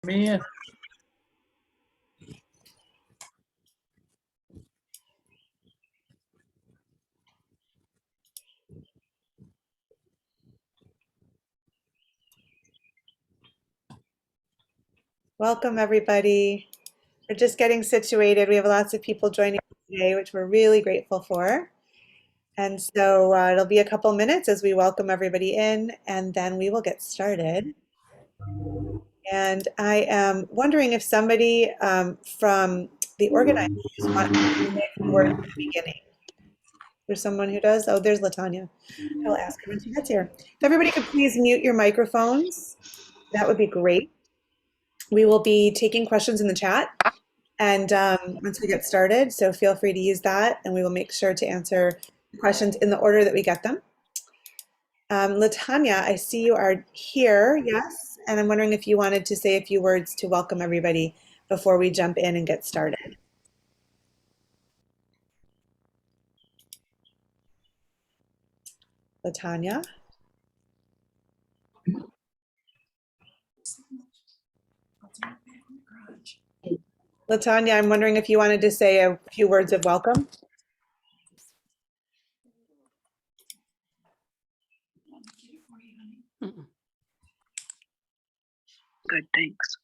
Me. Welcome, everybody. We're just getting situated. We have lots of people joining today, which we're really grateful for. And so it'll be a couple minutes as we welcome everybody in, and then we will get started. And I am wondering if somebody from the organizers wants to say a few words at the beginning. There's someone who does? Oh, there's Latanya. I'll ask her when she gets here. If everybody could please mute your microphones, that would be great. We will be taking questions in the chat. And once we get started, so feel free to use that, and we will make sure to answer questions in the order that we get them. Latanya, I see you are here, yes, and I'm wondering if you wanted to say a few words to welcome everybody before we jump in and get started. Latanya? Latanya, I'm wondering if you wanted to say a few words of welcome. Good, thanks.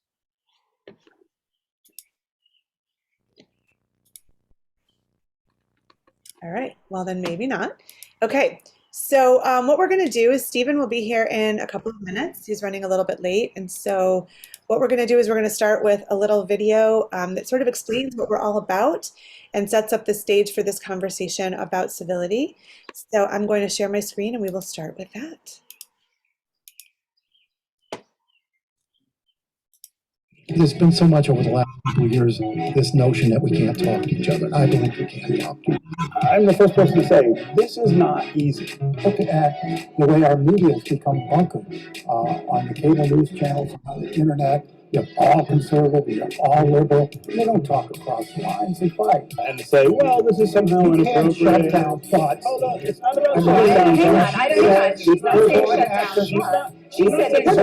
All right, well then maybe not. Okay, so what we're going to do is Stephen will be here in a couple of minutes. He's running a little bit late, and so what we're going to do is we're going to start with a little video that sort of explains what we're all about and sets up the stage for this conversation about civility. So I'm going to share my screen and we will start with that. There's been so much over the last couple of years, this notion that we can't talk to each other. I believe we can talk to each other. I'm the first person to say, this is not easy. Look at the way our media has become bunkered on the cable news channels, on the internet. You're all conservative, you're all liberal. They don't talk across lines, they fight. And say, well, this is somehow inappropriate. You can't shut down thoughts. Hold on, it's not about shutting down. I don't know. She's not saying shut down. She said it's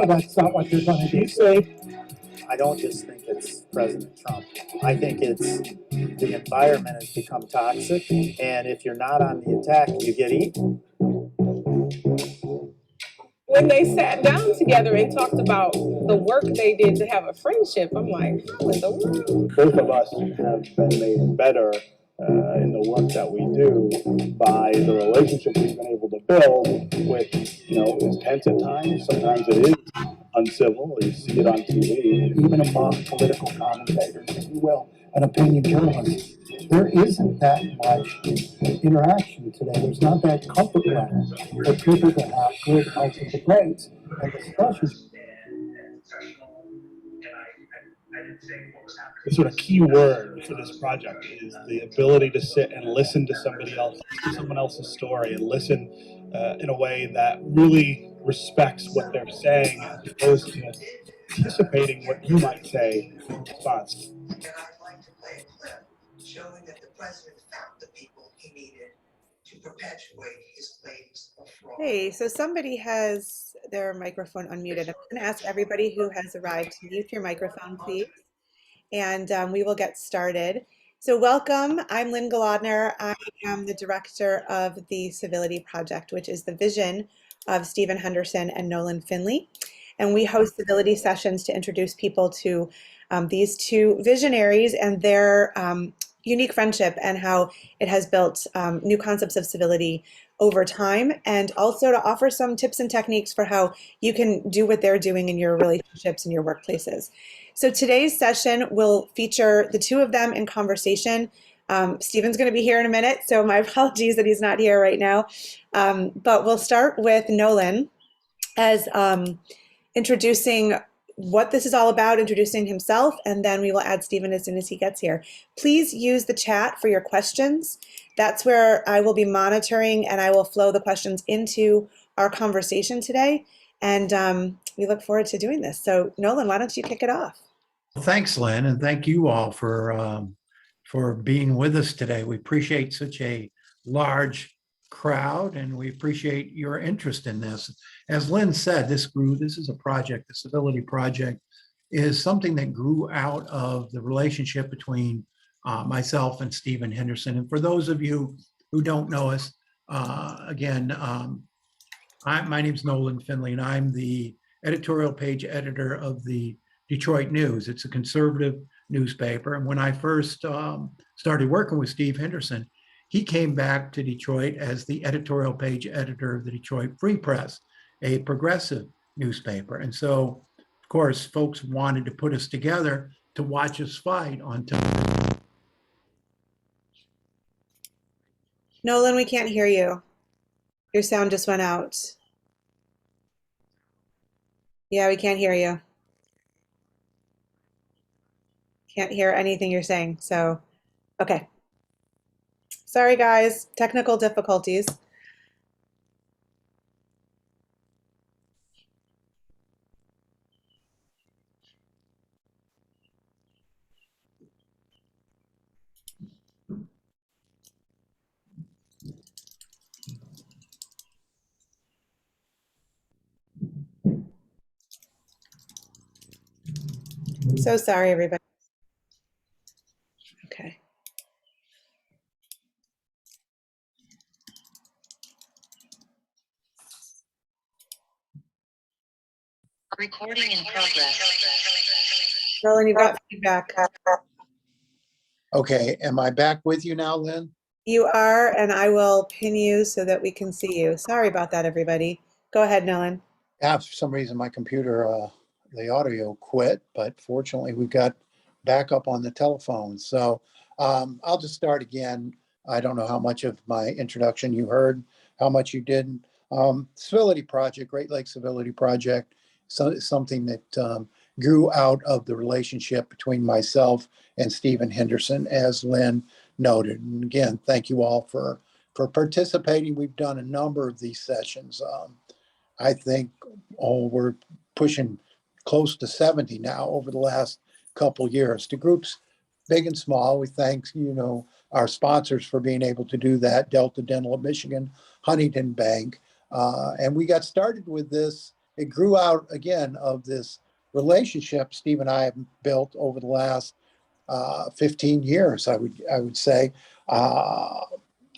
that's not what you're going to do. She's safe. I don't just think it's President Trump. I think it's the environment has become toxic, and if you're not on the attack, you get eaten. When they sat down together and talked about the work they did to have a friendship, I'm like, how in the world? Both of us have been made better in the work that we do by the relationship we've been able to build with, it's tense at times. Sometimes it is uncivil. You see it on TV. Even among political commentators, if you will, and opinion journalists, there isn't that much interaction today. There's not that comfort level for people to have good, healthy debates and discussions. The sort of key word for this project is the ability to sit and listen to someone else's story, and listen in a way that really respects what they're saying, as opposed to anticipating what you might say in response. And I'd like to play a clip showing that the president found the people he needed to perpetuate his claims of fraud. Hey, so somebody has their microphone unmuted. I'm going to ask everybody who has arrived to mute your microphone, please. And we will get started. So welcome, I'm Lynn Golodner. I am the director of the Civility Project, which is the vision of Stephen Henderson and Nolan Finley. And we host civility sessions to introduce people to these two visionaries and their unique friendship and how it has built new concepts of civility over time, and also to offer some tips and techniques for how you can do what they're doing in your relationships and your workplaces. So today's session will feature the two of them in conversation. Stephen's going to be here in a minute, so my apologies that he's not here right now. But we'll start with Nolan as introducing what this is all about, introducing himself, and then we will add Stephen as soon as he gets here. Please use the chat for your questions. That's where I will be monitoring, and I will flow the questions into our conversation today. And we look forward to doing this. So Nolan, why don't you kick it off? Well, thanks, Lynn, and thank you all for being with us today. We appreciate such a large crowd, and we appreciate your interest in this. As Lynn said, this is a project, the Civility Project, is something that grew out of the relationship between myself and Stephen Henderson. And for those of you who don't know us, again, my name's Nolan Finley, and I'm the editorial page editor of the Detroit News. It's a conservative newspaper. And when I first started working with Steve Henderson, he came back to Detroit as the editorial page editor of the Detroit Free Press, a progressive newspaper. And so, of course, folks wanted to put us together to watch us fight on television. Nolan, we can't hear you. Your sound just went out. Yeah, we can't hear you. Can't hear anything you're saying. So, okay. Sorry, guys. Technical difficulties. So sorry, everybody. Okay. Recording in progress. Nolan, you've got feedback. Okay, am I back with you now, Lynn? You are, and I will pin you so that we can see you. Sorry about that, everybody. Go ahead, Nolan. Yeah, for some reason my computer, the audio quit, but fortunately we've got backup on the telephone. So I'll just start again. I don't know how much of my introduction you heard, how much you didn't. Civility Project, Great Lakes Civility Project, something that grew out of the relationship between myself and Stephen Henderson, as Lynn noted. And again, thank you all for participating. We've done a number of these sessions. I think, we're pushing close to 70 now over the last couple years. To groups big and small, we thank, our sponsors for being able to do that, Delta Dental of Michigan, Huntington Bank. And we got started with this. It grew out, again, of this relationship Steve and I have built over the last 15 years, I would say.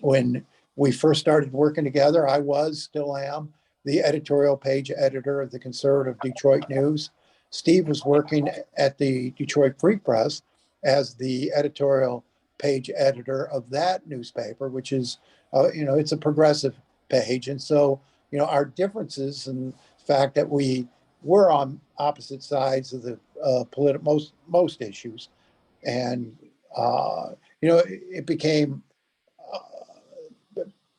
When we first started working together, I still am, the editorial page editor of the conservative Detroit News. Steve was working at the Detroit Free Press as the editorial page editor of that newspaper, which is, it's a progressive page. And so, our differences and the fact that we were on opposite sides of the most issues. And, it became,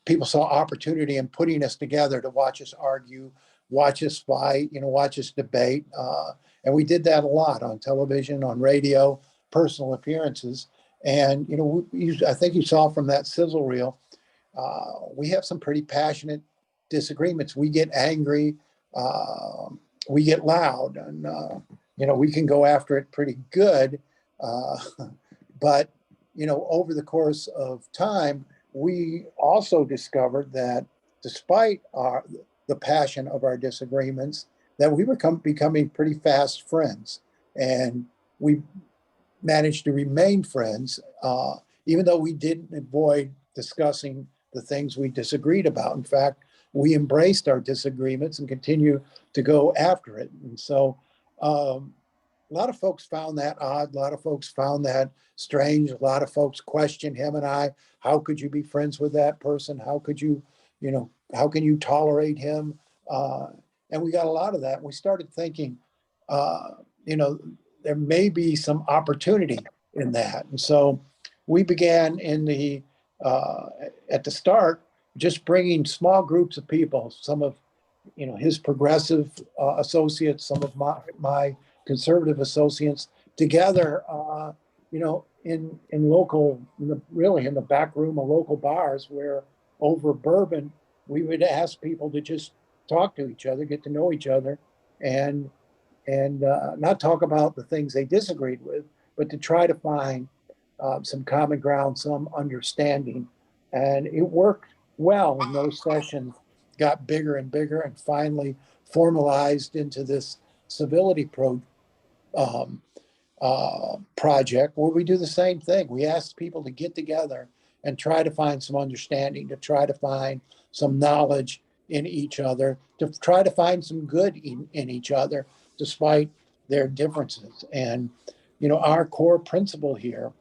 people saw opportunity in putting us together to watch us argue, watch us fight, watch us debate. And we did that a lot on television, on radio, personal appearances. And, I think you saw from that sizzle reel, we have some pretty passionate disagreements. We get angry, we get loud, and, we can go after it pretty good. But, over the course of time, we also discovered that despite the passion of our disagreements, that we were becoming pretty fast friends. And we managed to remain friends, even though we didn't avoid discussing the things we disagreed about. In fact, we embraced our disagreements and continue to go after it. And so a lot of folks found that odd. A lot of folks found that strange. A lot of folks questioned him and I. How could you be friends with that person? How could you, how can you tolerate him? And we got a lot of that. We started thinking, there may be some opportunity in that. And so we began at the start, just bringing small groups of people, some of, his progressive associates, some of my conservative associates together, in the back room of local bars, where over bourbon, we would ask people to just talk to each other, get to know each other, and not talk about the things they disagreed with, but to try to find some common ground, some understanding. And it worked well. And those sessions got bigger and bigger and finally formalized into this civility um, project where we do the same thing. We ask people to get together and try to find some understanding, to try to find some knowledge in each other, to try to find some good in each other, despite their differences. And, our core principle here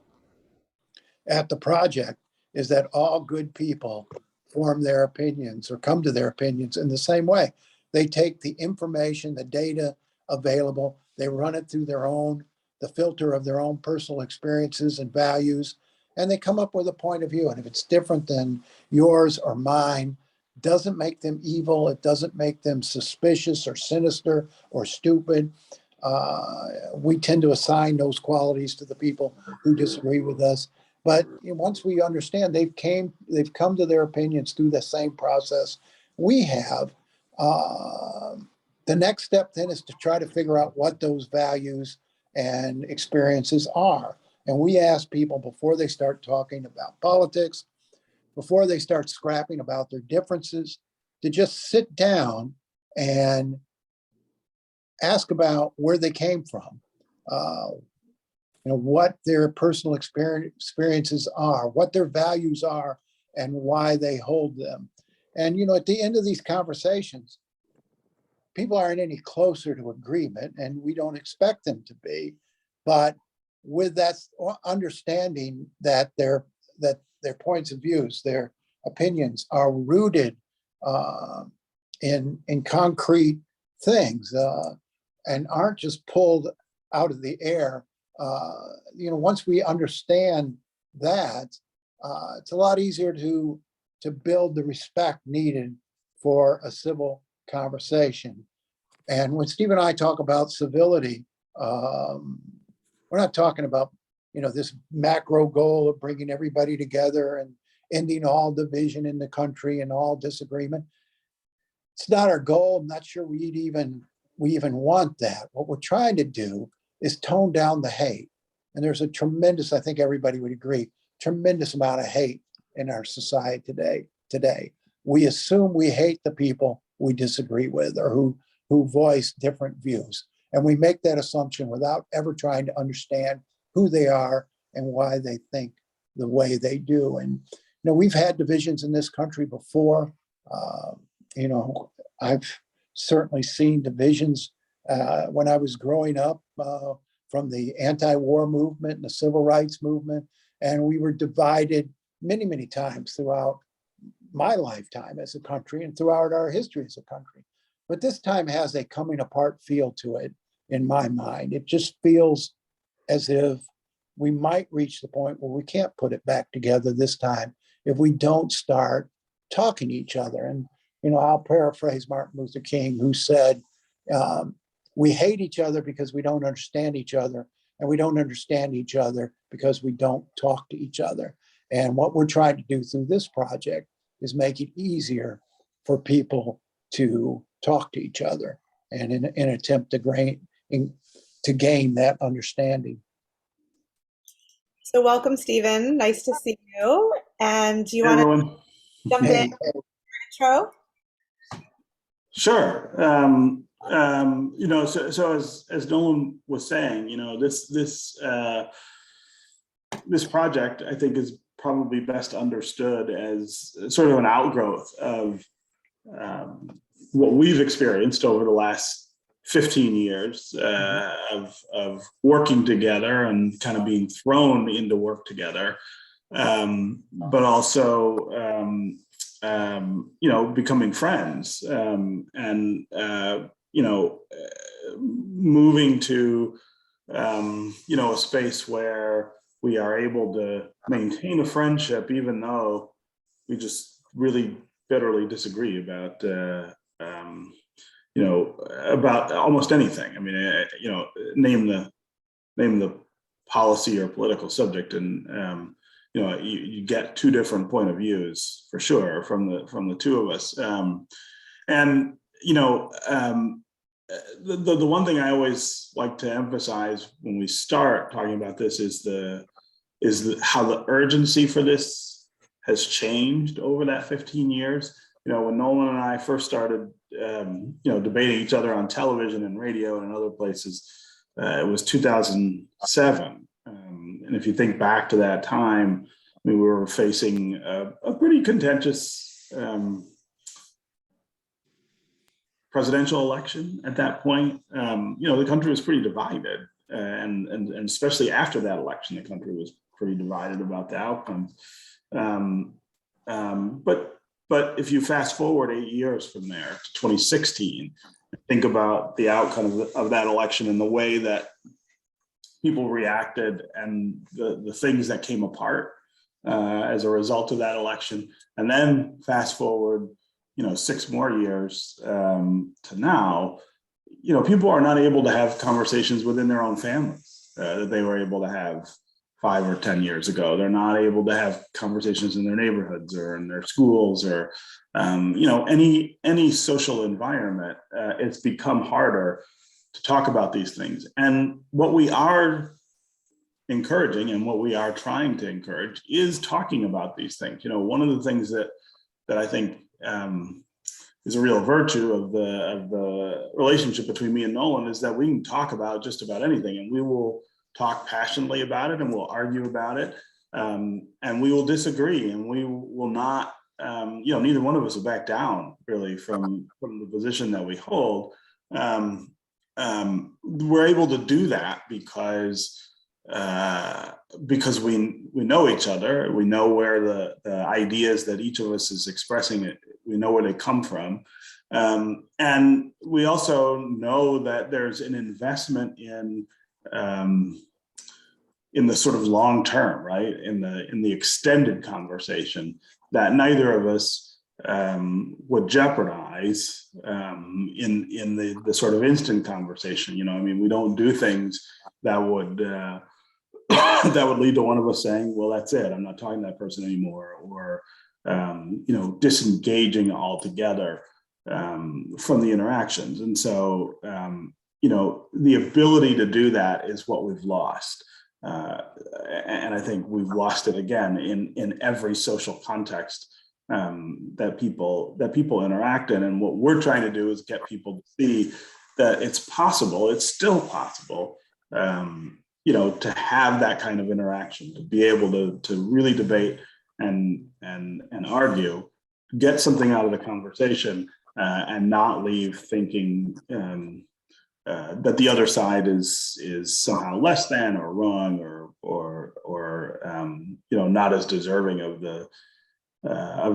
at the project is that all good people form their opinions or come to their opinions in the same way. They take the information, the data available, they run it through the filter of their own personal experiences and values, and they come up with a point of view. And if it's different than yours or mine, doesn't make them evil. It doesn't make them suspicious or sinister or stupid. We tend to assign those qualities to the people who disagree with us. But once we understand they've come to their opinions through the same process we have, the next step then is to try to figure out what those values and experiences are. And we ask people before they start talking about politics, before they start scrapping about their differences, to just sit down and ask about where they came from. What their personal experiences are, what their values are, and why they hold them. And, at the end of these conversations, people aren't any closer to agreement, and we don't expect them to be. But with that understanding that their points of views, their opinions are rooted in concrete things and aren't just pulled out of the air. Once we understand that, it's a lot easier to build the respect needed for a civil conversation. And when Steve and I talk about civility, we're not talking about this macro goal of bringing everybody together and ending all division in the country and all disagreement. It's not our goal. I'm not sure we even want that. What we're trying to do is tone down the hate. And there's a tremendous, I think everybody would agree, tremendous amount of hate in our society today. We assume we hate the people we disagree with or who voice different views. And we make that assumption without ever trying to understand who they are and why they think the way they do. And, we've had divisions in this country before. I've certainly seen divisions when I was growing up from the anti-war movement and the civil rights movement. And we were divided many, many times throughout my lifetime as a country and throughout our history as a country. But this time has a coming apart feel to it in my mind. It just feels as if we might reach the point where we can't put it back together this time if we don't start talking to each other. And, I'll paraphrase Martin Luther King, who said, we hate each other because we don't understand each other, and we don't understand each other because we don't talk to each other. And what we're trying to do through this project is make it easier for people to talk to each other and in an attempt to gain that understanding. So welcome, Stephen. Nice to see you. And do you want to jump in intro? Sure. So as Nolan was saying, this project, I think, is probably best understood as sort of an outgrowth of what we've experienced over the last 15 years of working together and kind of being thrown into work together, but also becoming friends and moving to a space where we are able to maintain a friendship even though we just really bitterly disagree about about almost anything. I mean, name the policy or political subject, and you get two different point of views for sure from the two of us. The one thing I always like to emphasize when we start talking about this is how the urgency for this has changed over that 15 years. When Nolan and I first started, debating each other on television and radio and other places it was 2007. And if you think back to that time, we were facing a pretty contentious presidential election at that point. The country was pretty divided, and especially after that election, the country was pretty divided about the outcomes. But if you fast forward 8 years from there to 2016, think about the outcome of that election and the way that people reacted and the things that came apart as a result of that election. And then fast forward, 6 more years to now, people are not able to have conversations within their own families that they were able to have 5 or 10 years ago. They're not able to have conversations in their neighborhoods or in their schools or, any social environment. It's become harder to talk about these things. And what we are encouraging and what we are trying to encourage is talking about these things. One of the things that I think is a real virtue of the relationship between me and Nolan is that we can talk about just about anything, and we will talk passionately about it, and we'll argue about it, and we will disagree, and we will not, neither one of us will back down really from the position that we hold. We're able to do that because we know each other. We know where the ideas that each of us is expressing it. We know where they come from, and we also know that there's an investment in the sort of long term, right? In the extended conversation that neither of us would jeopardize in the sort of instant conversation. We don't do things that would that would lead to one of us saying, well, that's it, I'm not talking to that person anymore, or disengaging altogether from the interactions. And so the ability to do that is what we've lost. And I think we've lost it again in every social context that people interact in. And what we're trying to do is get people to see that it's possible, it's still possible, to have that kind of interaction, to be able to really debate and argue, get something out of the conversation, and not leave thinking that the other side is somehow less than or wrong or not as deserving of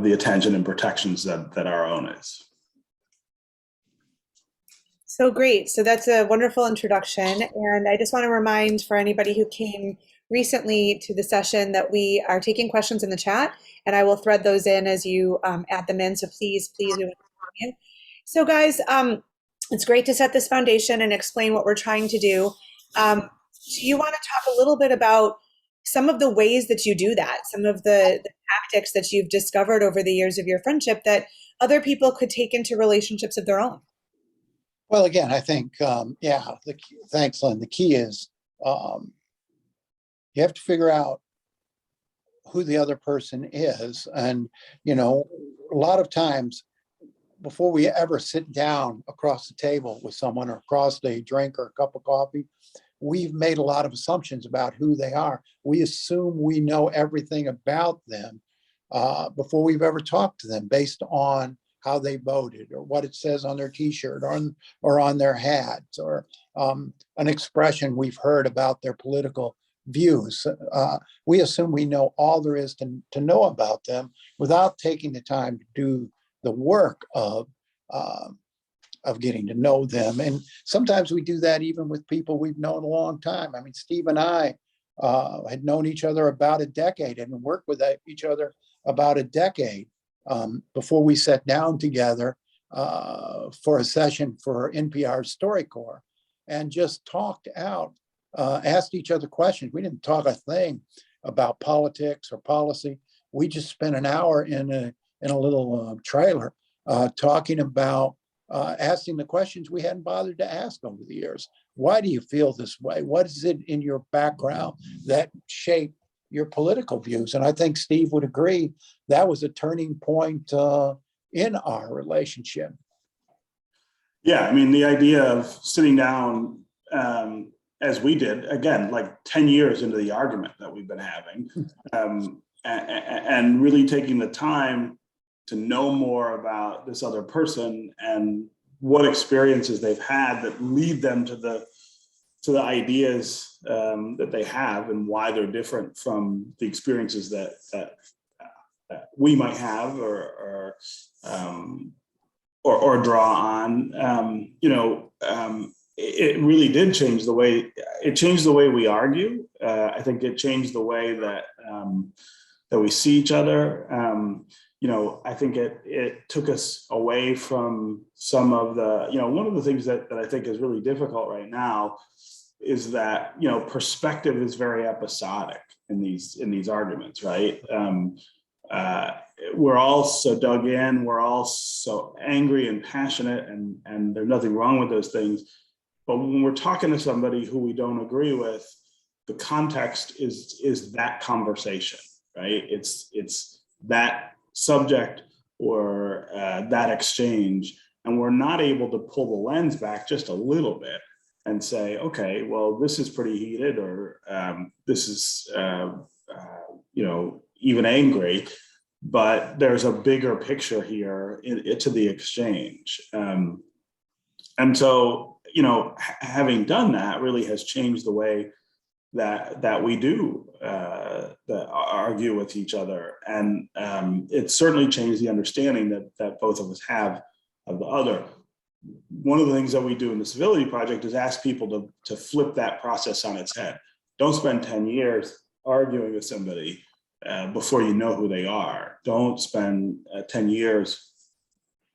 the attention and protections that our own is. So great. So that's a wonderful introduction. And I just want to remind for anybody who came recently to the session that we are taking questions in the chat, and I will thread those in as you add them in. So please, we want to hear you. So guys, it's great to set this foundation and explain what we're trying to do. Do you want to talk a little bit about some of the ways that you do that, some of the tactics that you've discovered over the years of your friendship that other people could take into relationships of their own? Well, again, I think, thanks, Lynn. The key is you have to figure out who the other person is. And, a lot of times before we ever sit down across the table with someone or across a drink or a cup of coffee, we've made a lot of assumptions about who they are. We assume we know everything about them before we've ever talked to them based on how they voted or what it says on their t-shirt or on their hats or an expression we've heard about their political views. We assume we know all there is to know about them without taking the time to do the work of getting to know them. And sometimes we do that even with people we've known a long time. I mean, Steve and I had known each other about a decade and worked with each other about a decade before we sat down together for a session for NPR's StoryCorps and just talked out, asked each other questions. We didn't talk a thing about politics or policy. We just spent an hour in a little trailer talking about asking the questions we hadn't bothered to ask over the years. Why do you feel this way? What is it in your background that shaped your political views? And I think Steve would agree that was a turning point in our relationship. Yeah, I mean, the idea of sitting down as we did, again, like 10 years into the argument that we've been having, and really taking the time to know more about this other person and what experiences they've had that lead them to the ideas that they have and why they're different from the experiences that we might have or draw on. It really did change the way we argue. I think it changed the way that we see each other. I think it took us away from some of the, one of the things that I think is really difficult right now is that, perspective is very episodic in these arguments, right? We're all so dug in, we're all so angry and passionate, and there's nothing wrong with those things. But when we're talking to somebody who we don't agree with, the context is that conversation, right? It's that subject or that exchange, and we're not able to pull the lens back just a little bit and say, okay, well, this is pretty heated, or this is even angry, but there's a bigger picture here to the exchange. And so, having done that really has changed the way that we do argue with each other. And it certainly changed the understanding that both of us have of the other. One of the things that we do in the Civility Project is ask people to flip that process on its head. Don't spend 10 years arguing with somebody before you know who they are. Don't spend 10 years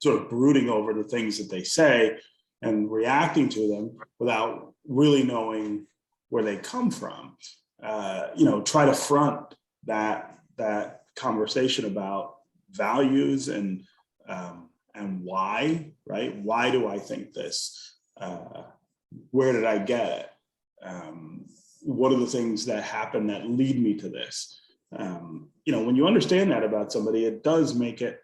sort of brooding over the things that they say and reacting to them without really knowing where they come from. Try to front that conversation about values and why, right? Why do I think this? Where did I get it? What are the things that happen that lead me to this? When you understand that about somebody, it does make it,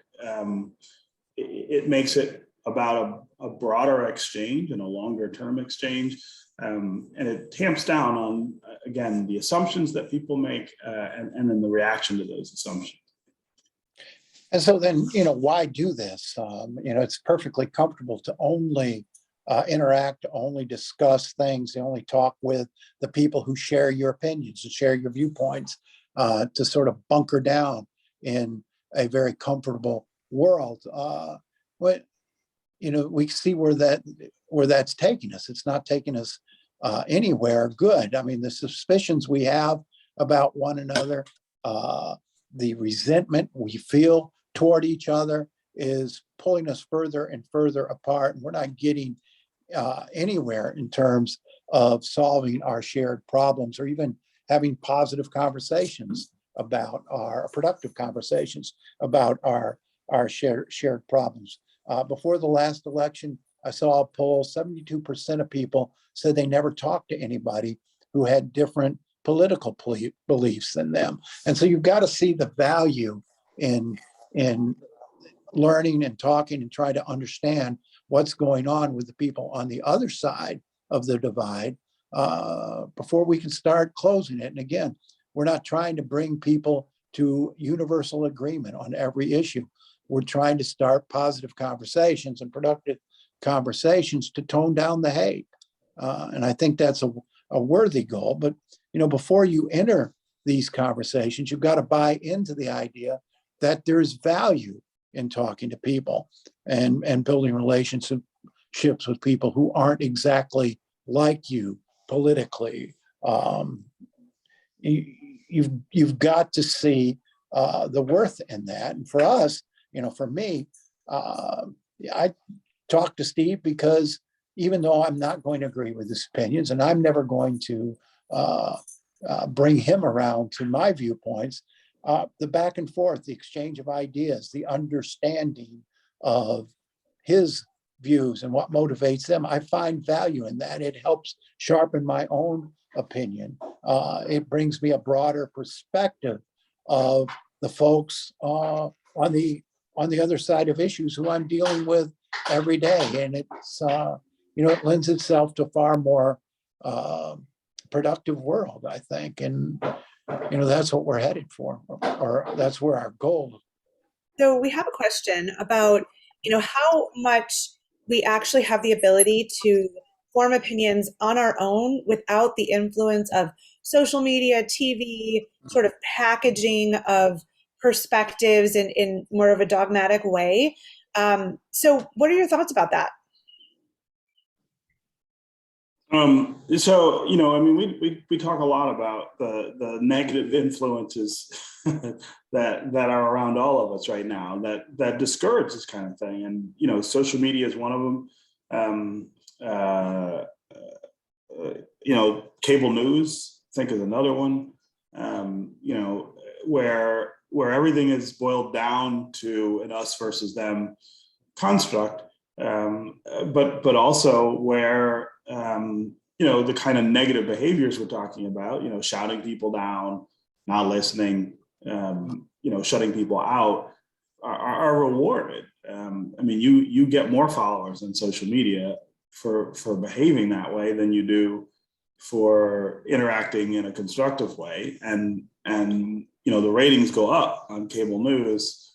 it makes it about a broader exchange and a longer term exchange. And it tamps down on, again, the assumptions that people make and then the reaction to those assumptions. And so then, why do this? It's perfectly comfortable to only interact, to only discuss things, to only talk with the people who share your opinions, to share your viewpoints, to sort of bunker down in a very comfortable world. We see where that's taking us. It's not taking us anywhere good. I mean, the suspicions we have about one another, the resentment we feel toward each other is pulling us further and further apart. And we're not getting anywhere in terms of solving our shared problems or even having positive conversations about productive conversations about our shared problems. Before the last election, I saw a poll, 72% of people said they never talked to anybody who had different political beliefs than them. And so you've got to see the value in learning and talking and try to understand what's going on with the people on the other side of the divide before we can start closing it. And again, we're not trying to bring people to universal agreement on every issue. We're trying to start positive conversations and productive conversations to tone down the hate. And I think that's a worthy goal. But, before you enter these conversations, you've got to buy into the idea that there's value in talking to people and building relationships with people who aren't exactly like you politically. You've got to see the worth in that. And for us, for me, I talk to Steve because even though I'm not going to agree with his opinions and I'm never going to bring him around to my viewpoints, the back and forth, the exchange of ideas, the understanding of his views and what motivates them, I find value in that. It helps sharpen my own opinion. It brings me a broader perspective of the folks on the other side of issues who I'm dealing with every day. And it's, it lends itself to far more productive world, I think. And, that's what we're headed for, or that's where our goal. So we have a question about, how much we actually have the ability to form opinions on our own without the influence of social media, TV, sort of packaging of perspectives in more of a dogmatic way. So what are your thoughts about that? So, I mean, we talk a lot about the negative influences that are around all of us right now that discourage this kind of thing. And, social media is one of them. Cable news, I think, is another one. Where everything is boiled down to an us versus them construct. But also where the kind of negative behaviors we're talking about, shouting people down, not listening, shutting people out, are rewarded. I mean, you get more followers on social media for behaving that way than you do for interacting in a constructive way, and the ratings go up on cable news.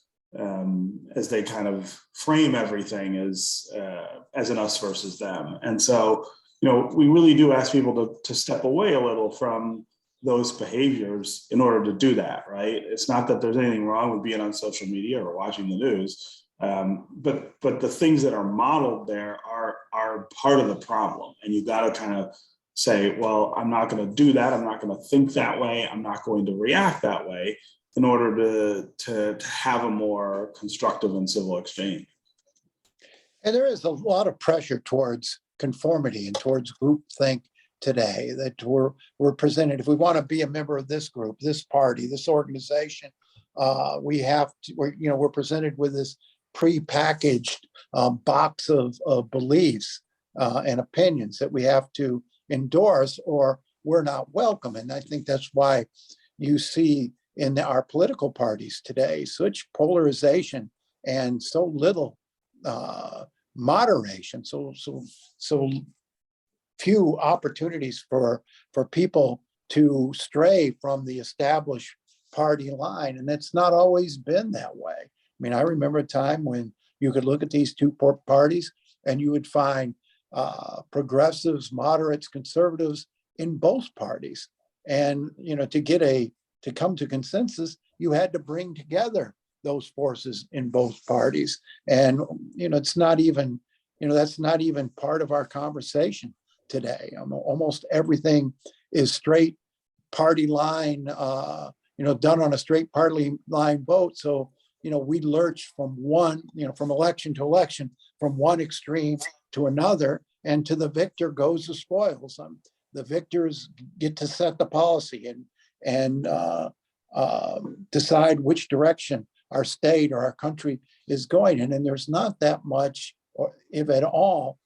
As they kind of frame everything as an us versus them. And so, we really do ask people to step away a little from those behaviors in order to do that, right? It's not that there's anything wrong with being on social media or watching the news, but the things that are modeled there are part of the problem. And you got to kind of say, well, I'm not going to do that. I'm not going to think that way. I'm not going to react that way, in order to have a more constructive and civil exchange. And there is a lot of pressure towards conformity and towards groupthink today, that we're presented. If we want to be a member of this group, this party, this organization, we're presented with this prepackaged box of beliefs and opinions that we have to endorse, or we're not welcome. And I think that's why you see in our political parties today such polarization and so little moderation, so few opportunities for people to stray from the established party line. And it's not always been that way. I mean, I remember a time when you could look at these two parties and you would find progressives, moderates, conservatives in both parties. And, to come to consensus, you had to bring together those forces in both parties. And, it's not even, that's not even part of our conversation today. Almost everything is straight party line, done on a straight party line vote. So, we lurch from from election to election, from one extreme to another, and to the victor goes the spoils. The victors get to set the policy and decide which direction our state or our country is going in. And there's not that much, or if at all,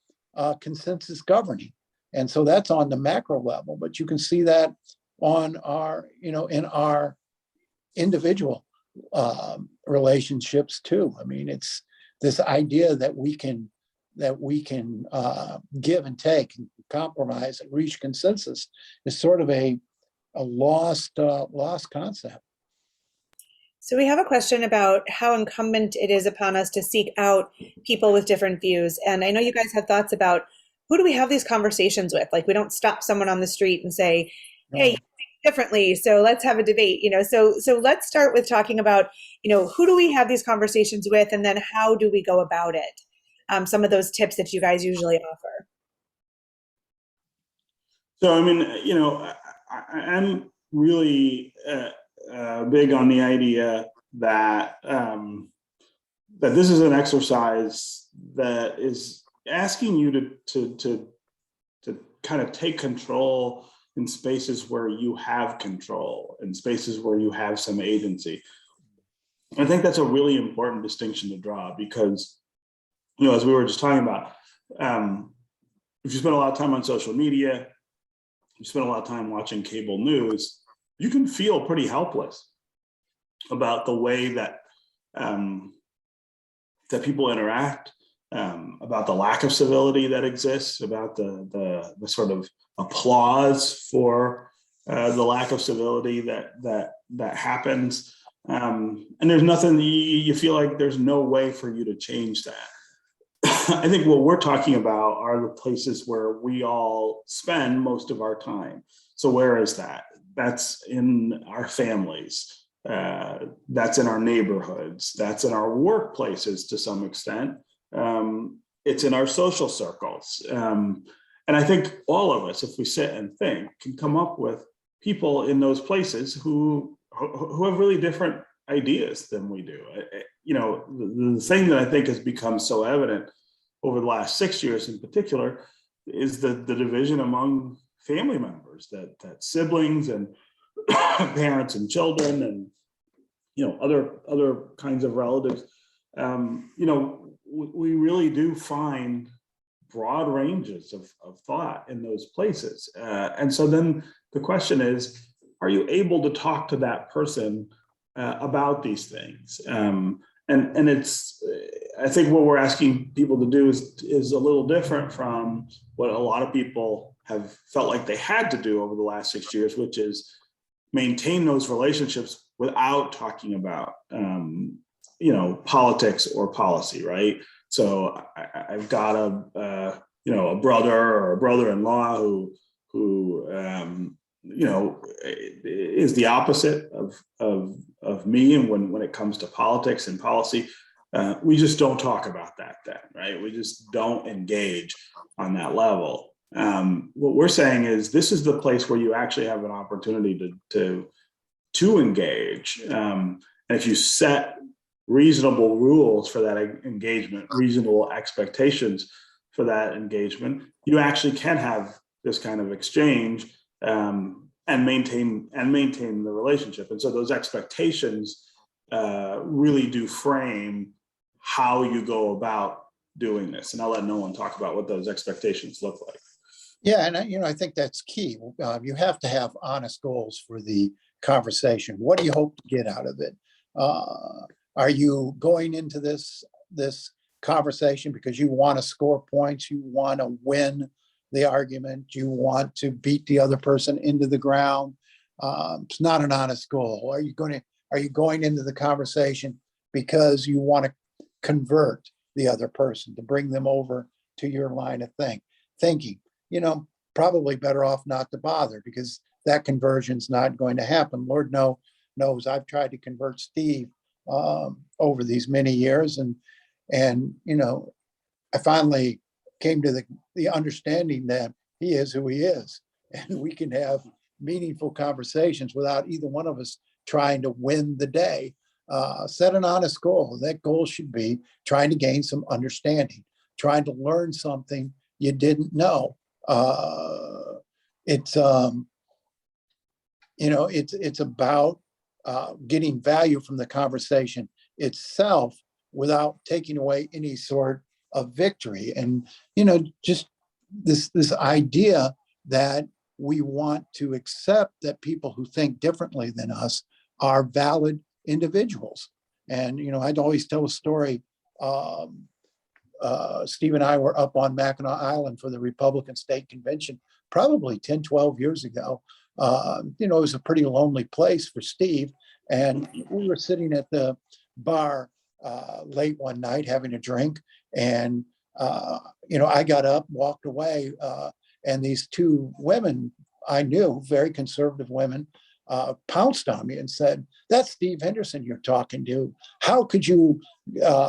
consensus governing. And so that's on the macro level, but you can see that on our, in our individual relationships too. I mean, it's this idea that we can give and take and compromise and reach consensus is sort of a lost concept. So we have a question about how incumbent it is upon us to seek out people with different views. And I know you guys have thoughts about, who do we have these conversations with? Like, we don't stop someone on the street and say, hey, you think differently, so let's have a debate. So let's start with talking about, who do we have these conversations with, and then how do we go about it? Some of those tips that you guys usually offer. So, I mean, I'm really big on the idea that that this is an exercise that is asking you to kind of take control in spaces where you have control, in spaces where you have some agency. I think that's a really important distinction to draw, because, as we were just talking about, if you spend a lot of time on social media, you spend a lot of time watching cable news, you can feel pretty helpless about the way that that people interact, about the lack of civility that exists, about the sort of applause for the lack of civility that happens. And there's nothing, you feel like there's no way for you to change that. I think what we're talking about are the places where we all spend most of our time. So where is that? That's in our families. That's in our neighborhoods. That's in our workplaces to some extent. It's in our social circles. And I think all of us, if we sit and think, can come up with people in those places who have really different ideas than we do. You know, the thing that I think has become so evident over the last 6 years in particular is the division among family members, that siblings and parents and children and, you know, other kinds of relatives. You know, we really do find broad ranges of thought in those places. And so then the question is, are you able to talk to that person about these things? And it's, I think what we're asking people to do is a little different from what a lot of people have felt like they had to do over the last 6 years, which is maintain those relationships without talking about, you know, politics or policy, right? So I've got you know, a brother or a brother-in-law who you know, is the opposite of me. And when it comes to politics and policy, we just don't talk about that then, right? We just don't engage on that level. What we're saying is this is the place where you actually have an opportunity to engage. And if you set reasonable rules for that engagement, reasonable expectations for that engagement, you actually can have this kind of exchange and maintain the relationship. And so those expectations really do frame how you go about doing this. And I'll let Nolan talk about what those expectations look like. Yeah, and you know, I think that's key. You have to have honest goals for the conversation. What do you hope to get out of it? Are you going into this conversation because you want to score points, you want to win the argument, you want to beat the other person into the ground? It's not an honest goal. Are you going into the conversation because you want to convert the other person, to bring them over to your line of thinking? You know, probably better off not to bother, because that conversion's not going to happen. Lord knows I've tried to convert Steve over these many years, and you know, I finally came to the understanding that he is who he is, and we can have meaningful conversations without either one of us trying to win the day. Set an honest goal. That goal should be trying to gain some understanding, trying to learn something you didn't know. It's you know, it's about getting value from the conversation itself without taking away any sort of victory. And you know, just this idea that we want to accept that people who think differently than us are valid individuals. And you know, I'd always tell a story. Steve and I were up on Mackinac Island for the Republican State Convention probably 10, 12 years ago. You know, it was a pretty lonely place for Steve. And we were sitting at the bar late one night having a drink. And, you know, I got up, walked away, and these two women I knew, very conservative women, pounced on me and said, "That's Steve Henderson you're talking to. How could you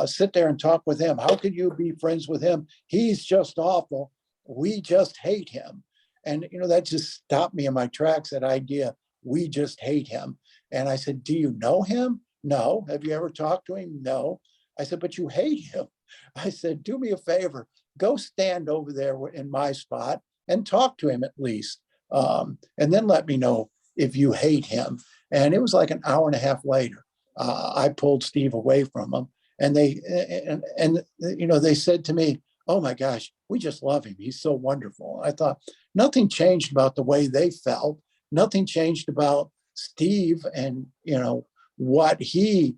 sit there and talk with him? How could you be friends with him? He's just awful. We just hate him." And, you know, that just stopped me in my tracks, that idea, we just hate him. And I said, "Do you know him?" "No." "Have you ever talked to him?" "No." I said, "But you hate him." I said, "Do me a favor, go stand over there in my spot and talk to him at least. And then let me know if you hate him." And it was like an hour and a half later, I pulled Steve away from him, and you know, they said to me, "Oh my gosh, we just love him. He's so wonderful." I thought nothing changed about the way they felt. Nothing changed about Steve and, you know, what he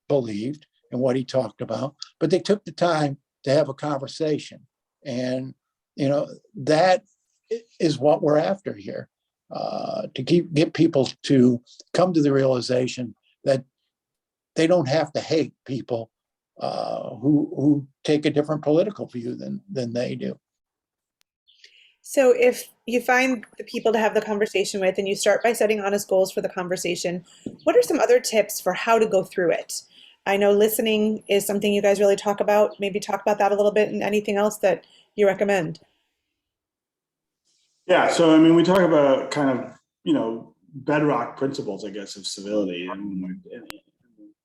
believed and what he talked about. But they took the time to have a conversation. And, that is what we're after here, to get people to come to the realization that they don't have to hate people who take a different political view than they do. So if you find the people to have the conversation with and you start by setting honest goals for the conversation, what are some other tips for how to go through it? I know listening is something you guys really talk about. Maybe talk about that a little bit, and anything else that you recommend. Yeah, so I mean, we talk about kind of, bedrock principles, I guess, of civility and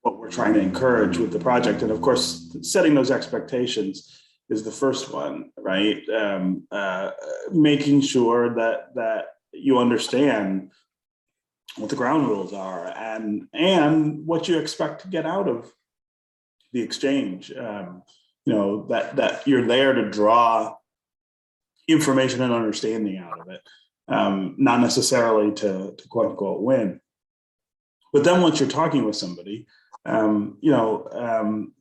what we're trying to encourage with the project. And of course, setting those expectations is the first one, right? Making sure that you understand what the ground rules are and what you expect to get out of the exchange. That you're there to draw information and understanding out of it, not necessarily to quote unquote win. But then once you're talking with somebody,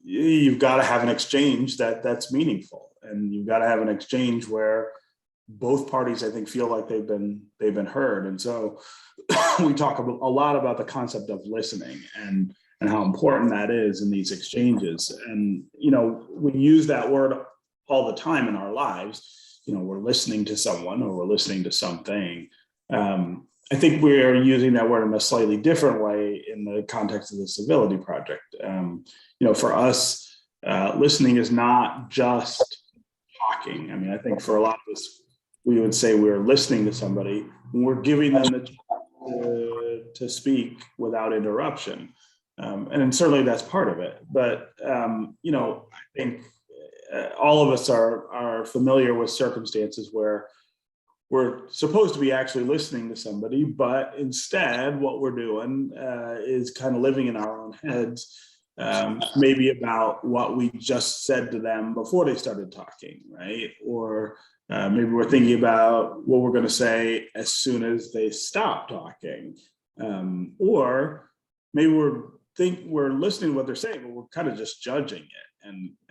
you've got to have an exchange that's meaningful, and you've got to have an exchange where both parties, I think, feel like they've been heard. And so we talk a lot about the concept of listening and how important that is in these exchanges. And we use that word all the time in our lives. We're listening to someone or we're listening to something. I think we're using that word in a slightly different way in the context of the Civility Project. For us, listening is not just talking. I mean, I think for a lot of us, we would say we're listening to somebody and we're giving them the chance to speak without interruption. And then certainly that's part of it. But, I think all of us are familiar with circumstances where we're supposed to be actually listening to somebody, but instead what we're doing is kind of living in our own heads, maybe about what we just said to them before they started talking, right? Or maybe we're thinking about what we're going to say as soon as they stop talking. Or maybe we're listening to what they're saying, but we're kind of just judging it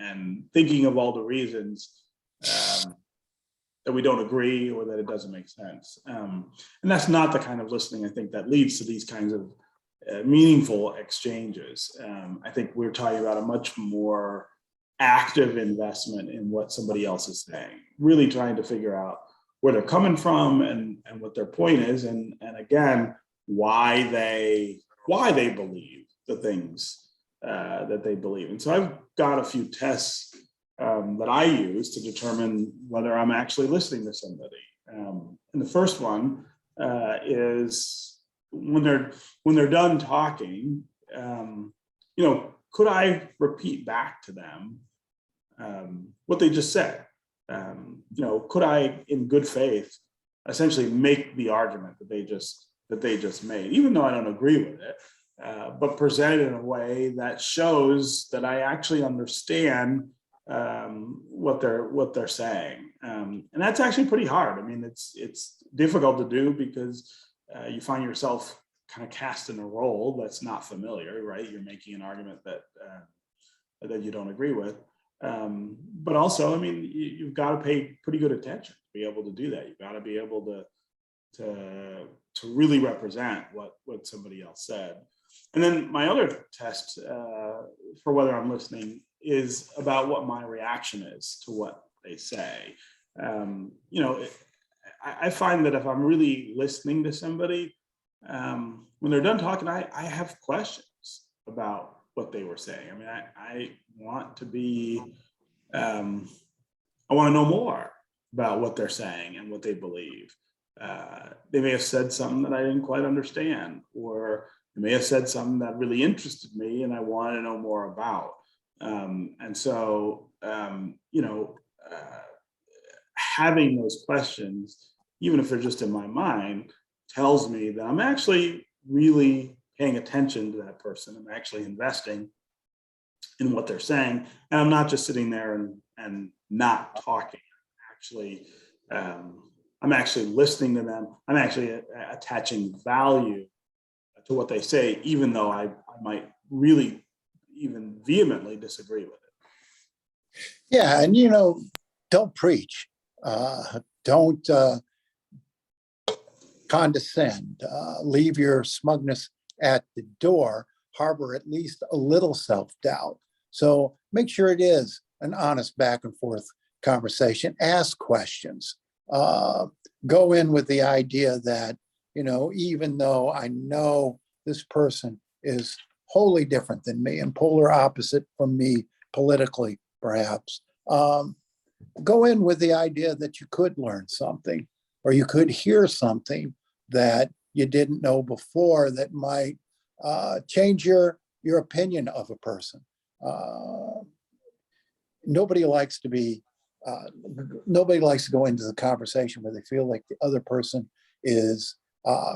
and thinking of all the reasons that we don't agree or that it doesn't make sense. And that's not the kind of listening, I think, that leads to these kinds of meaningful exchanges. I think we're talking about a much more active investment in what somebody else is saying, really trying to figure out where they're coming from and what their point is, and again, why they believe the things that they believe. And so I've got a few tests that I use to determine whether I'm actually listening to somebody. And the first one is when they're done talking, could I repeat back to them what they just said? Could I, in good faith, essentially make the argument that they just made, even though I don't agree with it, but present it in a way that shows that I actually understand what they're saying, and that's actually pretty hard. I mean, it's difficult to do because you find yourself kind of cast in a role that's not familiar, right? You're making an argument that you don't agree with, but also, I mean, you've got to pay pretty good attention to be able to do that. You've got to be able to really represent what somebody else said. And then my other test for whether I'm listening is about what my reaction is to what they say. I find that if I'm really listening to somebody, when they're done talking, I have questions about what they were saying. I mean, I want to be, I want to know more about what they're saying and what they believe. They may have said something that I didn't quite understand, or they may have said something that really interested me and I want to know more about. And so, having those questions, even if they're just in my mind, tells me that I'm actually really paying attention to that person. I'm actually investing in what they're saying, and I'm not just sitting there and not talking. I'm actually listening to them. I'm actually attaching value to what they say, even though I might really even vehemently disagree with it. Yeah, and don't preach. Don't condescend. Leave your smugness at the door. Harbor at least a little self-doubt. So make sure it is an honest back and forth conversation. Ask questions. Go in with the idea that, even though I know this person is wholly different than me and polar opposite from me politically, perhaps, go in with the idea that you could learn something or you could hear something that you didn't know before that might change your opinion of a person. Nobody likes to be, nobody likes to go into the conversation where they feel like the other person is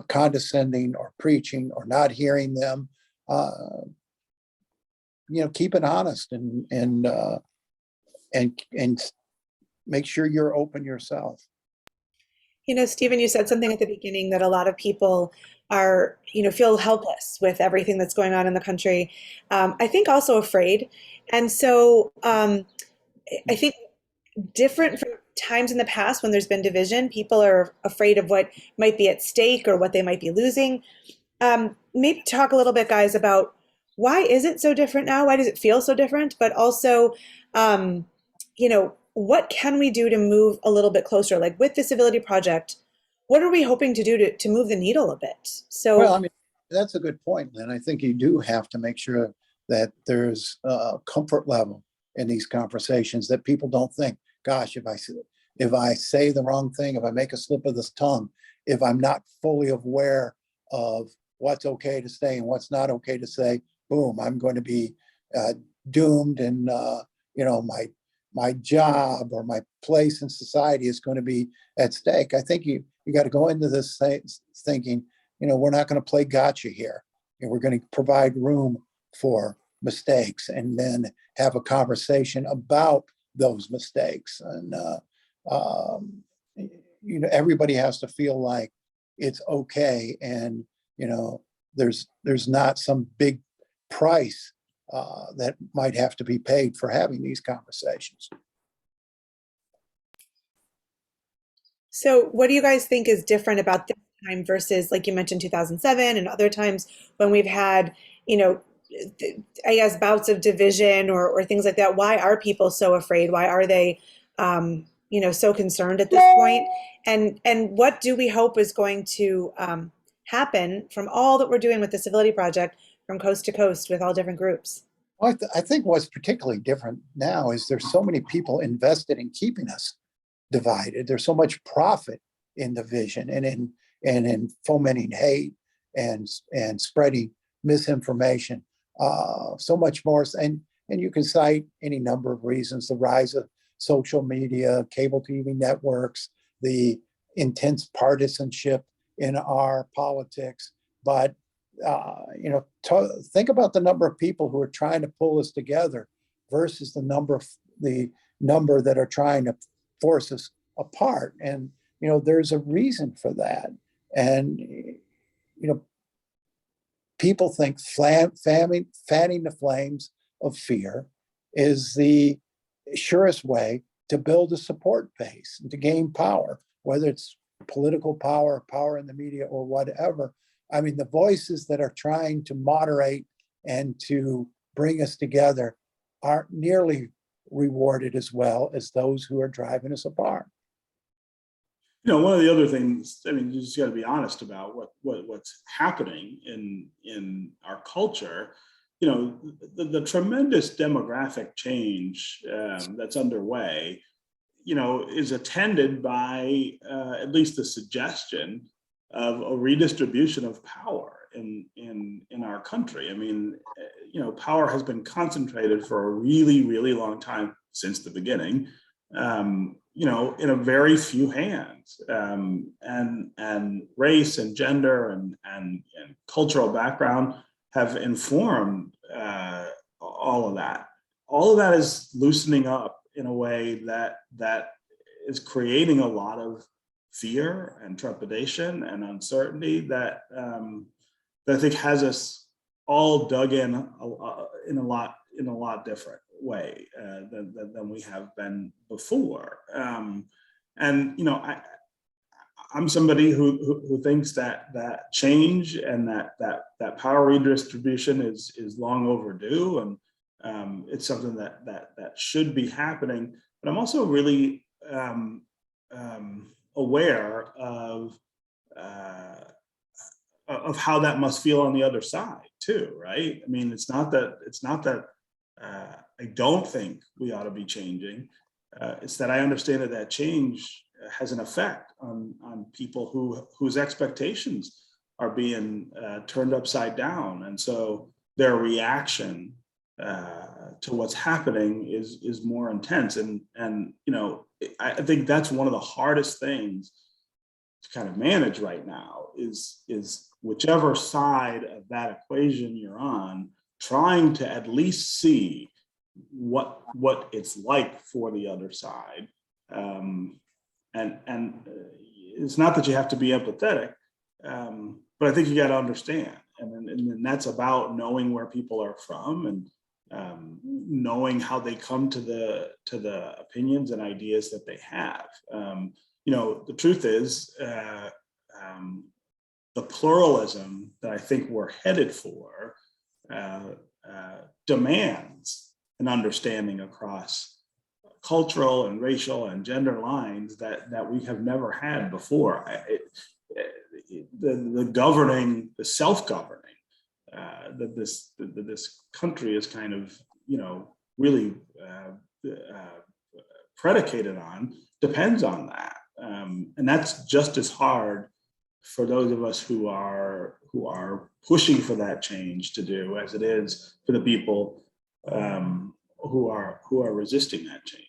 condescending or preaching or not hearing them. Keep it honest and make sure you're open yourself. Stephen, you said something at the beginning that a lot of people are, feel helpless with everything that's going on in the country. I think also afraid. And so I think different from times in the past when there's been division, people are afraid of what might be at stake or what they might be losing. Maybe talk a little bit, guys, about why is it so different now? Why does it feel so different? But also, what can we do to move a little bit closer? Like with the Civility Project, what are we hoping to do to move the needle a bit? So, well, I mean, that's a good point, Lynn. I think you do have to make sure that there's a comfort level in these conversations, that people don't think, gosh, if I say the wrong thing, if I make a slip of the tongue, if I'm not fully aware of what's okay to say and what's not okay to say, boom, I'm going to be doomed, and my job or my place in society is going to be at stake. I think you got to go into this thinking, we're not going to play gotcha here. We're going to provide room for mistakes and then have a conversation about those mistakes. And everybody has to feel like it's okay, and there's not some big price that might have to be paid for having these conversations. So what do you guys think is different about this time versus, like you mentioned, 2007 and other times when we've had, I guess, bouts of division or things like that? Why are people so afraid? Why are they, so concerned at this point? And what do we hope is going to happen from all that we're doing with the Civility Project from coast to coast with all different groups? Well, I think what's particularly different now is there's so many people invested in keeping us divided. There's so much profit in division and in fomenting hate and spreading misinformation. So much more, and you can cite any number of reasons: the rise of social media, cable TV networks, the intense partisanship in our politics. But think about the number of people who are trying to pull us together versus the number that are trying to force us apart. And there's a reason for that. And people think fanning the flames of fear is the surest way to build a support base and to gain power, whether it's political power, power in the media, or whatever. I mean, the voices that are trying to moderate and to bring us together aren't nearly rewarded as well as those who are driving us apart. One of the other things, I mean, you just got to be honest about what's happening in our culture. The tremendous demographic change that's underway, is attended by at least the suggestion of a redistribution of power in our country. I mean, power has been concentrated for a really, really long time, since the beginning, in a very few hands, and race and gender and cultural background have informed all of that. All of that is loosening up in a way that is creating a lot of fear and trepidation and uncertainty that I think has us all dug in a lot in a lot different way than we have been before. And you know, I'm somebody who thinks that change and that power redistribution is long overdue, and it's something that should be happening. But I'm also really aware of how that must feel on the other side too, right? I mean, it's not that I don't think we ought to be changing. It's that I understand that change has an effect on people whose expectations are being turned upside down, and so their reaction to what's happening is more intense. And you know, I think that's one of the hardest things to kind of manage right now is whichever side of that equation you're on, trying to at least see what it's like for the other side. And it's not that you have to be empathetic, but I think you got to understand, and that's about knowing where people are from, and knowing how they come to the opinions and ideas that they have. You know, the truth is, the pluralism that I think we're headed for demands an understanding across cultural and racial and gender lines that we have never had before. The self-governing that this country is kind of, you know, really predicated on depends on that, and that's just as hard for those of us who are pushing for that change to do as it is for the people who are resisting that change.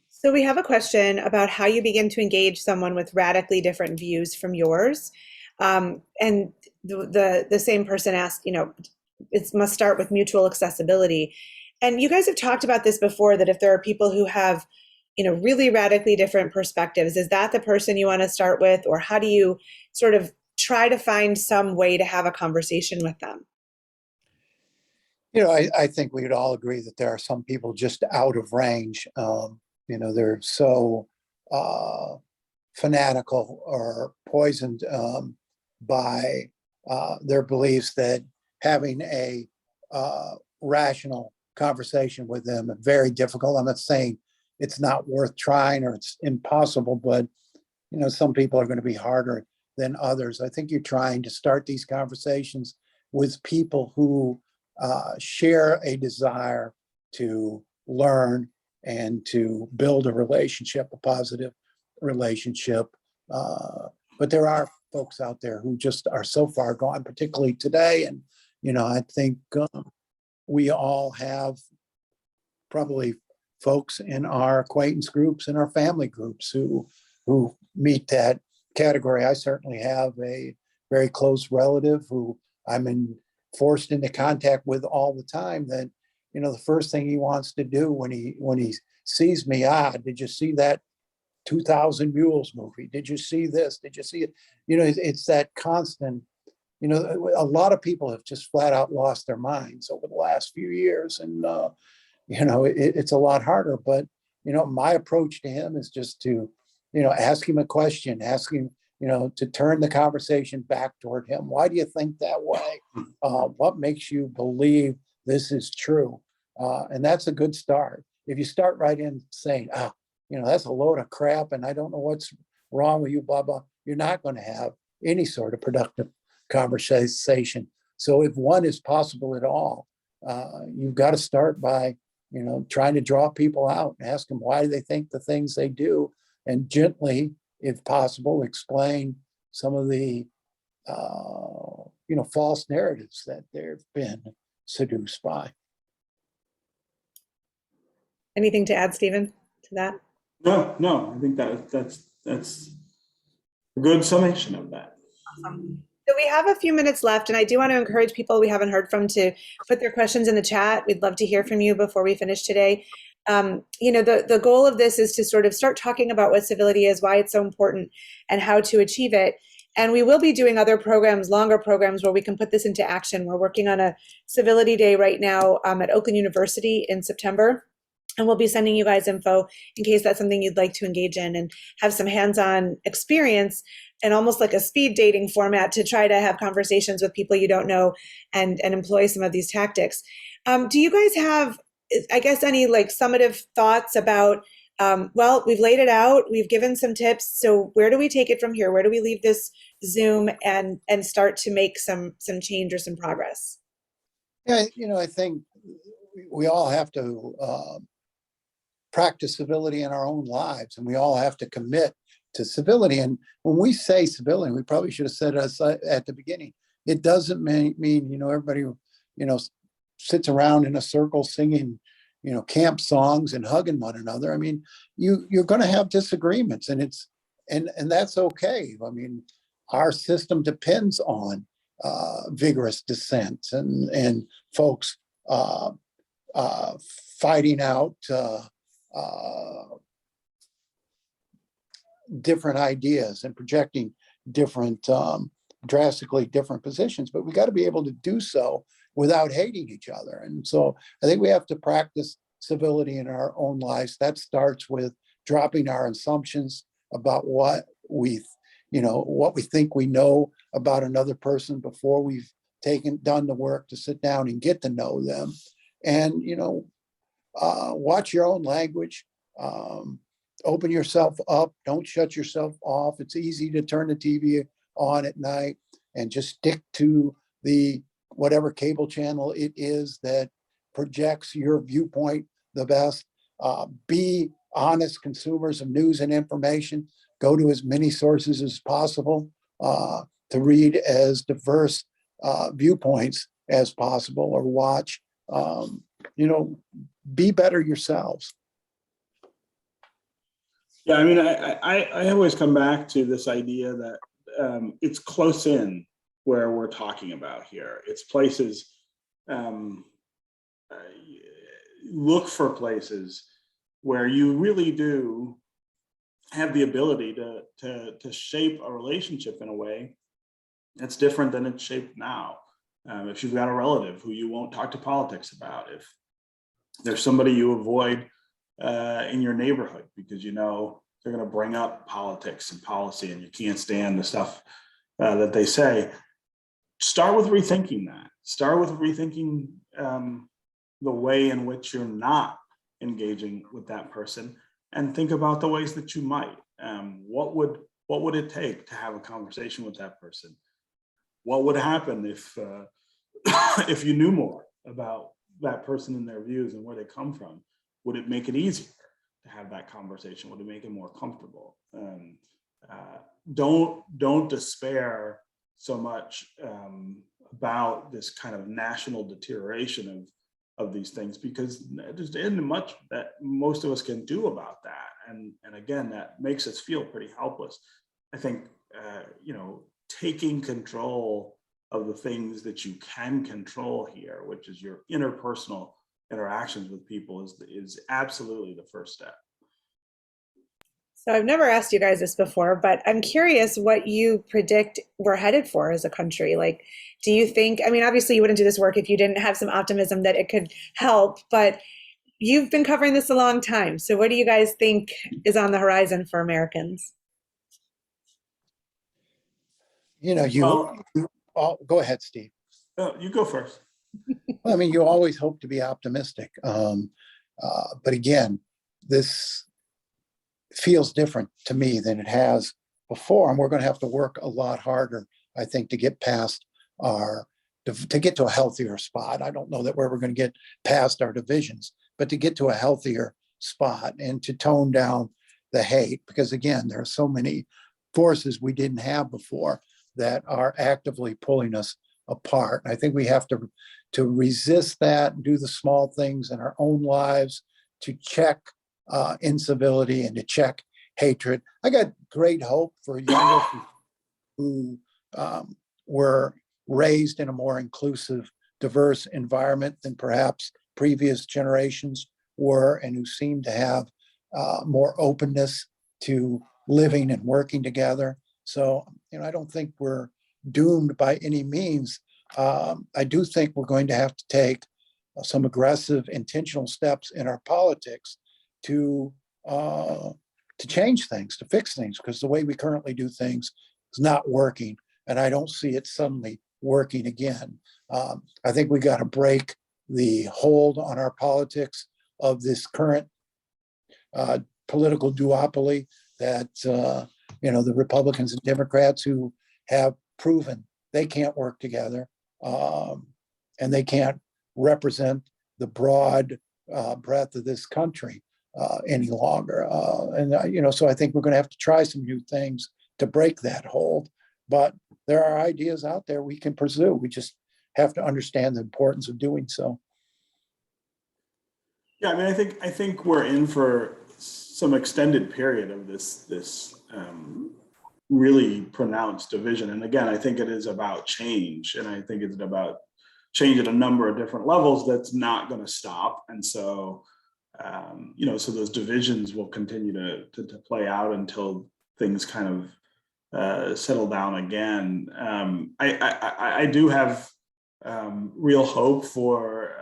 So we have a question about how you begin to engage someone with radically different views from yours. And the same person asked, you know, it must start with mutual accessibility. And you guys have talked about this before, that if there are people who have, you know, really radically different perspectives, is that the person you want to start with? Or how do you sort of try to find some way to have a conversation with them? You know, I think we would all agree that there are some people just out of range. You know, they're so fanatical or poisoned by their beliefs that having a rational conversation with them is very difficult. I'm not saying it's not worth trying or it's impossible, but you know, some people are going to be harder than others. I think you're trying to start these conversations with people who share a desire to learn and to build a relationship, a positive relationship. But there are folks out there who just are so far gone, particularly today. And, you know, I think we all have probably folks in our acquaintance groups and our family groups who meet that category. I certainly have a very close relative who forced into contact with all the time, that, you know, the first thing he wants to do when he sees me, did you see that 2000 Mules movie? Did you see this? Did you see it? You know, it's that constant, you know, a lot of people have just flat out lost their minds over the last few years. And, you know, it's a lot harder, but, you know, my approach to him is just to, you know, ask him a question, ask him, you know, to turn the conversation back toward him. Why do you think that way? What makes you believe this is true? And that's a good start. If you start right in saying, you know, that's a load of crap and I don't know what's wrong with you, blah, blah, you're not going to have any sort of productive conversation. So if one is possible at all, you've got to start by, you know, trying to draw people out and ask them why they think the things they do, and gently, if possible, explain some of the, you know, false narratives that they've been seduced by. Anything to add, Stephen, to that? No, I think that's a good summation of that. Awesome. So we have a few minutes left, and I do want to encourage people we haven't heard from to put their questions in the chat. We'd love to hear from you before we finish today. You know, the goal of this is to sort of start talking about what civility is, why it's so important, and how to achieve it. And we will be doing other programs, longer programs, where we can put this into action. We're working on a Civility Day right now at Oakland University in September. And we'll be sending you guys info in case that's something you'd like to engage in and have some hands-on experience, and almost like a speed dating format to try to have conversations with people you don't know and employ some of these tactics. Do you guys have, I guess, any like summative thoughts about, well, we've laid it out, we've given some tips, so where do we take it from here? Where do we leave this Zoom and start to make some change or some progress? Yeah, I think we all have to practice civility in our own lives, and we all have to commit to civility. And when we say civility, we probably should have said us at the beginning. It doesn't mean everybody sits around in a circle singing camp songs and hugging one another. I mean, you're going to have disagreements, and that's okay. I mean, our system depends on vigorous dissent and folks fighting out different ideas and projecting different, drastically different positions. But we got to be able to do so without hating each other. And so I think we have to practice civility in our own lives. That starts with dropping our assumptions about what we think we know about another person before we've done the work to sit down and get to know them. And watch your own language. Open yourself up. Don't shut yourself off. It's easy to turn the TV on at night and just stick to the whatever cable channel it is that projects your viewpoint the best. Be honest consumers of news and information. Go to as many sources as possible to read as diverse viewpoints as possible, or watch. Be better yourselves. Yeah, I mean, I always come back to this idea that it's close in where we're talking about here. It's places, look for places where you really do have the ability to shape a relationship in a way that's different than it's shaped now. If you've got a relative who you won't talk to politics about, if there's somebody you avoid in your neighborhood because they're going to bring up politics and policy and you can't stand the stuff that they say, start with rethinking that. Start with rethinking the way in which you're not engaging with that person, and think about the ways that you might. What would it take to have a conversation with that person? What would happen if if you knew more about that person and their views and where they come from? Would it make it easier to have that conversation? Would it make it more comfortable? Don't despair so much about this kind of national deterioration of these things, because there's isn't much that most of us can do about that. And again, that makes us feel pretty helpless. I think taking control of the things that you can control here, which is your interpersonal interactions with people, is absolutely the first step. So I've never asked you guys this before, but I'm curious what you predict we're headed for as a country. Like, do you think, I mean, obviously you wouldn't do this work if you didn't have some optimism that it could help, but you've been covering this a long time. So what do you guys think is on the horizon for Americans? Go ahead, Steve. You go first. Well, I mean, you always hope to be optimistic. But again, this feels different to me than it has before. And we're going to have to work a lot harder, I think, to get past to get to a healthier spot. I don't know that we're ever going to get past our divisions, but to get to a healthier spot and to tone down the hate, because again, there are so many forces we didn't have before that are actively pulling us apart. I think we have to resist that and do the small things in our own lives to check incivility and to check hatred. I got great hope for younger people who were raised in a more inclusive, diverse environment than perhaps previous generations were, and who seem to have more openness to living and working together. So, I don't think we're doomed by any means. I do think we're going to have to take some aggressive, intentional steps in our politics to change things, to fix things, because the way we currently do things is not working, and I don't see it suddenly working again. I think we got to break the hold on our politics of this current political duopoly that the Republicans and Democrats who have proven they can't work together, and they can't represent the broad breadth of this country any longer. So I think we're going to have to try some new things to break that hold. But there are ideas out there we can pursue. We just have to understand the importance of doing so. Yeah, I mean, I think we're in for some extended period of this really pronounced division. And again, I think it is about change, and I think it's about change at a number of different levels that's not going to stop. And so, so those divisions will continue to play out until things kind of settle down again. I do have real hope for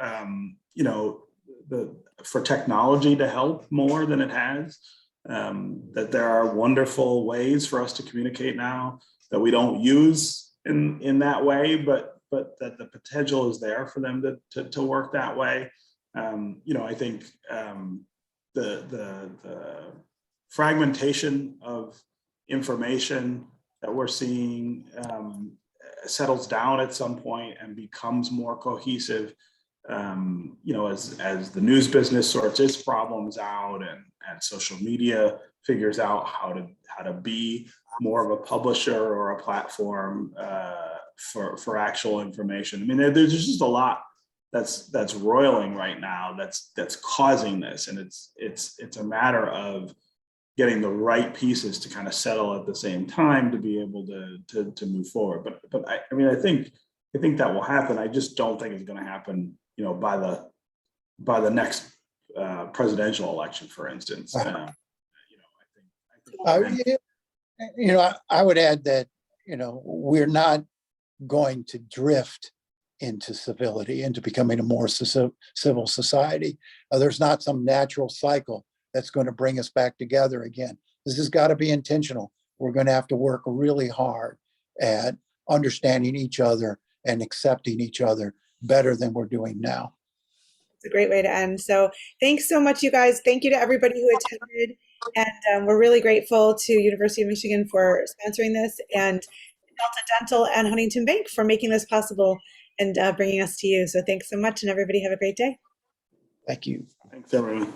for technology to help more than it has. That there are wonderful ways for us to communicate now that we don't use in that way, but that the potential is there for them to work that way. I think the fragmentation of information that we're seeing settles down at some point and becomes more cohesive. As the news business sorts its problems out, and social media figures out how to be more of a publisher or a platform for actual information. I mean, there's just a lot that's roiling right now that's causing this, and it's a matter of getting the right pieces to kind of settle at the same time to be able to move forward. But I think that will happen. I just don't think it's going to happen by the next presidential election, for instance. I would add that we're not going to drift into civility, into becoming a more civil society. There's not some natural cycle that's going to bring us back together again. This has got to be intentional. We're going to have to work really hard at understanding each other and accepting each other better than we're doing now. It's a great way to end. So thanks so much, you guys. Thank you to everybody who attended. And we're really grateful to University of Michigan for sponsoring this, and Delta Dental and Huntington Bank for making this possible and bringing us to you. So thanks so much, and everybody have a great day. Thank you. Thanks, everyone.